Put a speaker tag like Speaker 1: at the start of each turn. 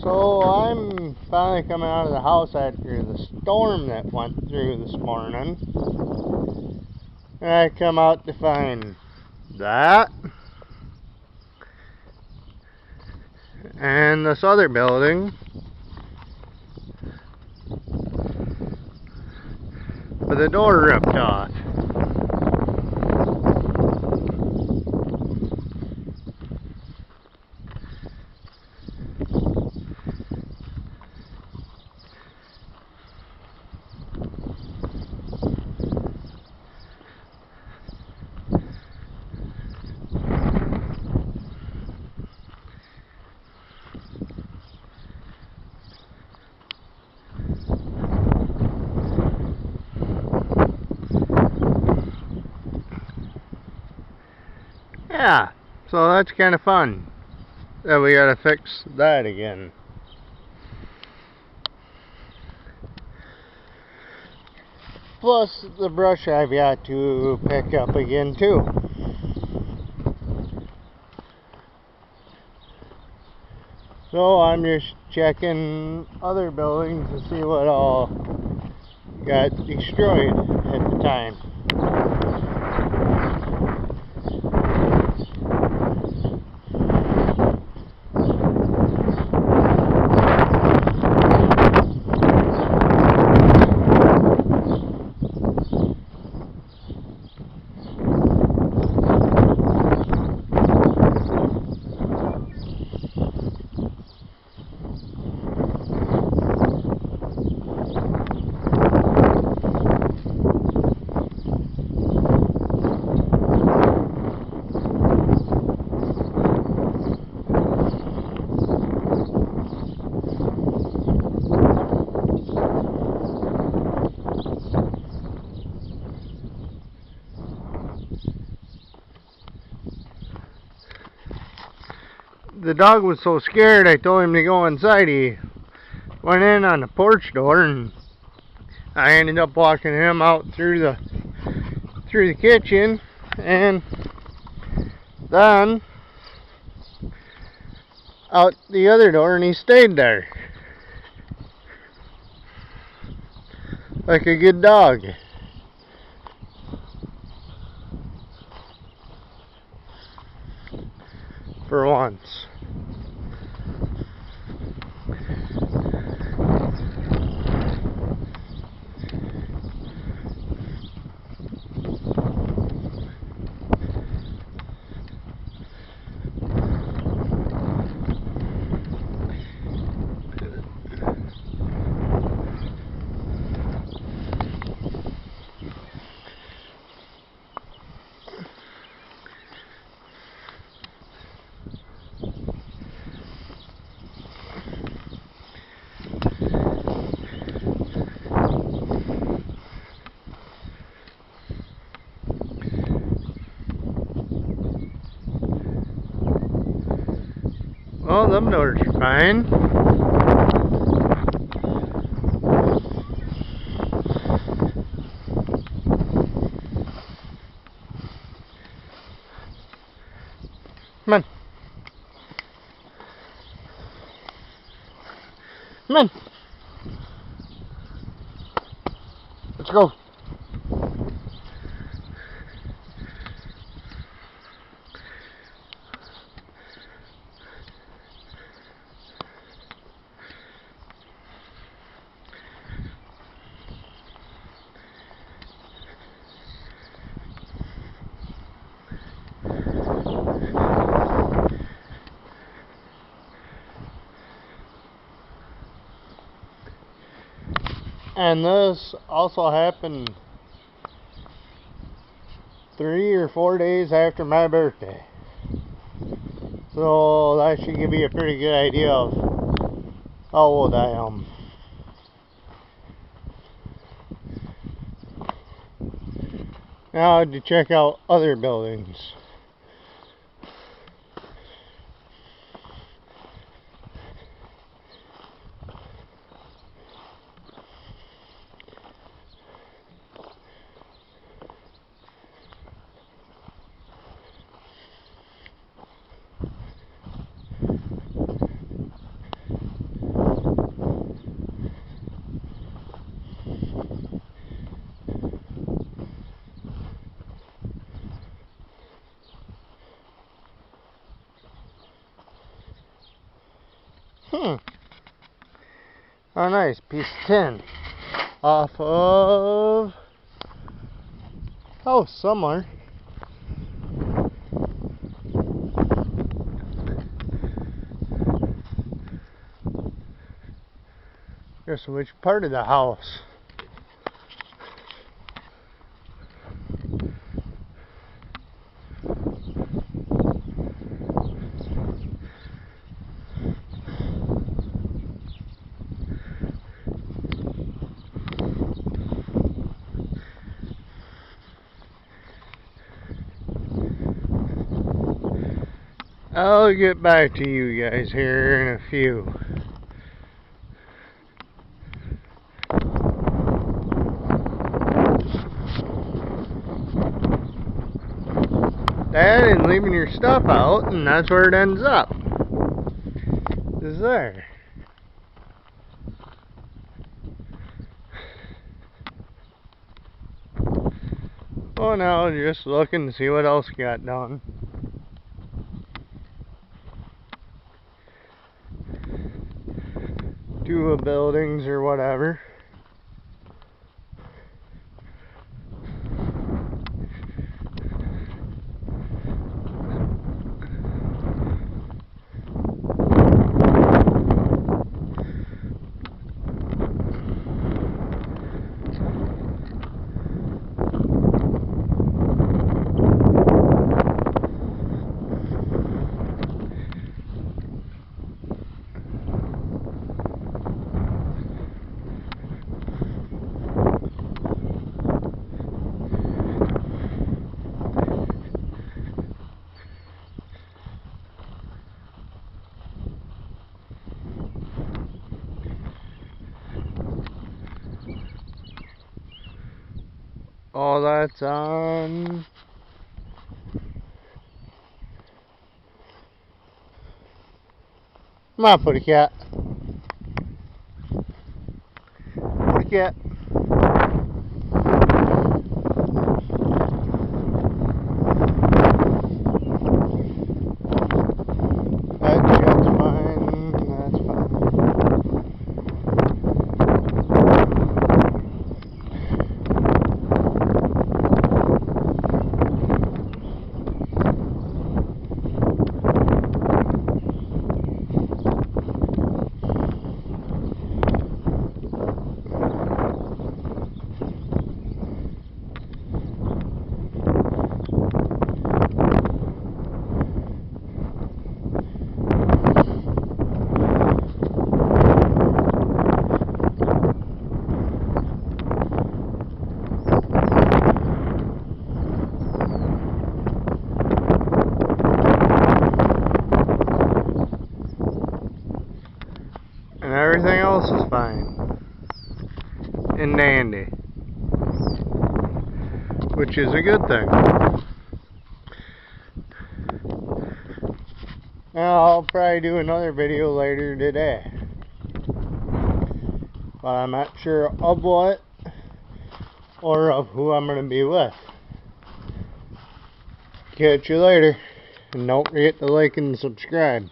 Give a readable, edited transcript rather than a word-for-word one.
Speaker 1: So I'm finally coming out of the house after the storm that went through this morning. And I come out to find that. And this other building. With the door ripped off. Yeah, so that's kind of fun that we gotta fix that again. Plus the brush I've got to pick up again too. So I'm just checking other buildings to see what all got destroyed at the time. The dog was so scared I told him to go inside. He went in on the porch door and I ended up walking him out through the kitchen and then out the other door, and he stayed there like a good dog. For once. Well, them doors are fine. Come on. Come on. Let's go. And this also happened 3 or 4 days after my birthday. So that should give you a pretty good idea of how old I am. Now to check out other buildings. Oh, nice. Piece of tin. Off of house somewhere. Guess which part of the house? I'll get back to you guys here in a few. That and leaving your stuff out, and that's where it ends up. Is there. Oh, now just looking to see what else got done. Two of buildings or whatever. All that's on come on, Putty Cat. Putty Cat. That's fine. That's fine. And everything else is fine and dandy, which is a good thing. Now I'll probably do another video later today, but I'm not sure of what or of who I'm going to be with. Catch you later, and don't forget to like and subscribe.